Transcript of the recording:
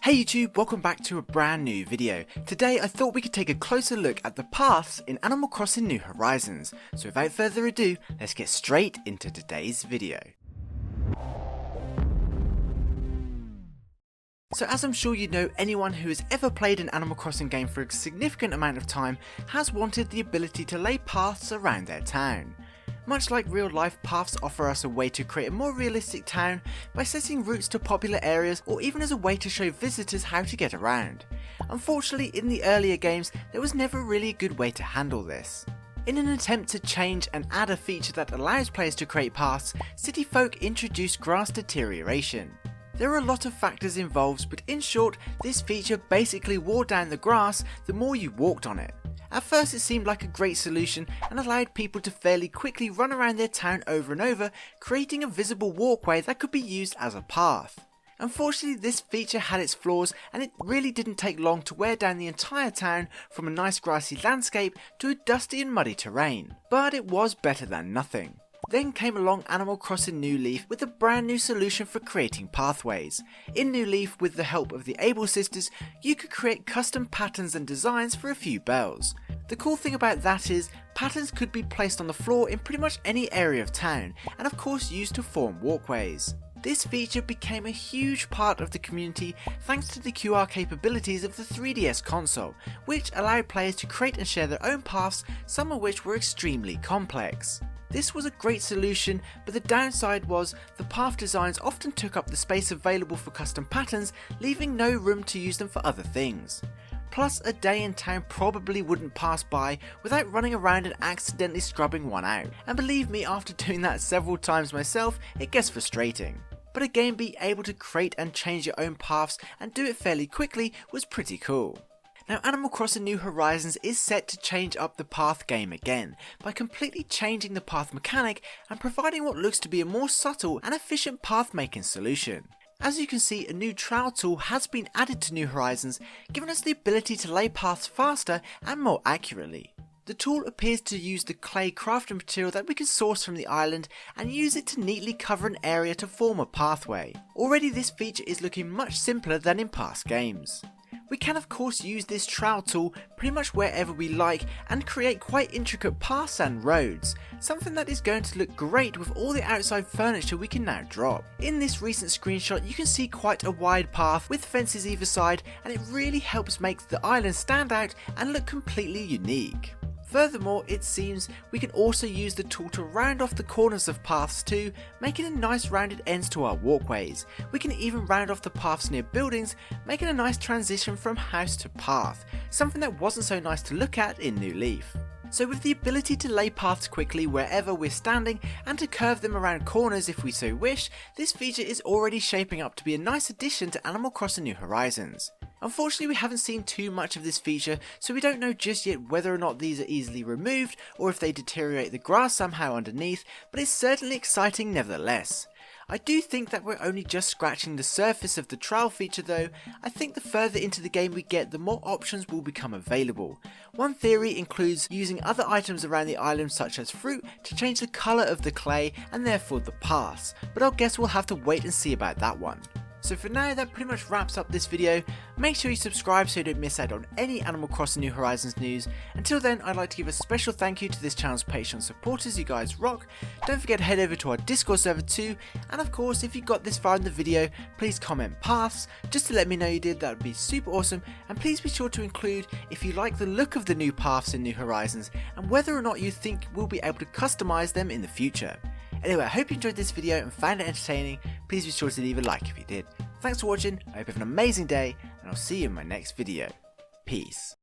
Hey YouTube, welcome back to a brand new video. Today I thought we could take a closer look at the paths in Animal Crossing New Horizons. So without further ado, let's get straight into today's video. So as I'm sure you know, anyone who has ever played an Animal Crossing game for a significant amount of time has wanted the ability to lay paths around their town. Much like real life, paths offer us a way to create a more realistic town by setting routes to popular areas, or even as a way to show visitors how to get around. Unfortunately, in the earlier games, there was never really a good way to handle this. In an attempt to change and add a feature that allows players to create paths, City Folk introduced grass deterioration. There are a lot of factors involved, but in short, this feature basically wore down the grass the more you walked on it. At first it seemed like a great solution and allowed people to fairly quickly run around their town over and over, creating a visible walkway that could be used as a path. Unfortunately, this feature had its flaws, and it really didn't take long to wear down the entire town from a nice grassy landscape to a dusty and muddy terrain. But it was better than nothing. Then came along Animal Crossing New Leaf with a brand new solution for creating pathways. In New Leaf, with the help of the Able Sisters, you could create custom patterns and designs for a few bells. The cool thing about that is, patterns could be placed on the floor in pretty much any area of town, and of course used to form walkways. This feature became a huge part of the community thanks to the QR capabilities of the 3DS console, which allowed players to create and share their own paths, some of which were extremely complex. This was a great solution, but the downside was the path designs often took up the space available for custom patterns, leaving no room to use them for other things. Plus, a day in town probably wouldn't pass by without running around and accidentally scrubbing one out, and believe me, after doing that several times myself, it gets frustrating. But again, being able to create and change your own paths and do it fairly quickly was pretty cool. Now, Animal Crossing New Horizons is set to change up the path game again by completely changing the path mechanic and providing what looks to be a more subtle and efficient path making solution. As you can see, a new trowel tool has been added to New Horizons, giving us the ability to lay paths faster and more accurately. The tool appears to use the clay crafting material that we can source from the island and use it to neatly cover an area to form a pathway. Already this feature is looking much simpler than in past games. We can of course use this trowel tool pretty much wherever we like and create quite intricate paths and roads, something that is going to look great with all the outside furniture we can now drop. In this recent screenshot you can see quite a wide path with fences either side, and it really helps make the island stand out and look completely unique. Furthermore, it seems we can also use the tool to round off the corners of paths too, making a nice rounded ends to our walkways. We can even round off the paths near buildings, making a nice transition from house to path, something that wasn't so nice to look at in New Leaf. So with the ability to lay paths quickly wherever we're standing and to curve them around corners if we so wish, this feature is already shaping up to be a nice addition to Animal Crossing New Horizons. Unfortunately, we haven't seen too much of this feature, so we don't know just yet whether or not these are easily removed or if they deteriorate the grass somehow underneath, but it's certainly exciting nevertheless. I do think that we're only just scratching the surface of the trowel feature though. I think the further into the game we get, the more options will become available. One theory includes using other items around the island such as fruit to change the colour of the clay and therefore the paths, but I guess we'll have to wait and see about that one. So for now, that pretty much wraps up this video. Make sure you subscribe so you don't miss out on any Animal Crossing New Horizons news. Until then, I'd like to give a special thank you to this channel's Patreon supporters, you guys rock. Don't forget to head over to our Discord server too, and of course if you got this far in the video, please comment paths, just to let me know you did. That would be super awesome, and please be sure to include if you like the look of the new paths in New Horizons, and whether or not you think we'll be able to customize them in the future. Anyway, I hope you enjoyed this video and found it entertaining. Please be sure to leave a like if you did. Thanks for watching, I hope you have an amazing day, and I'll see you in my next video. Peace.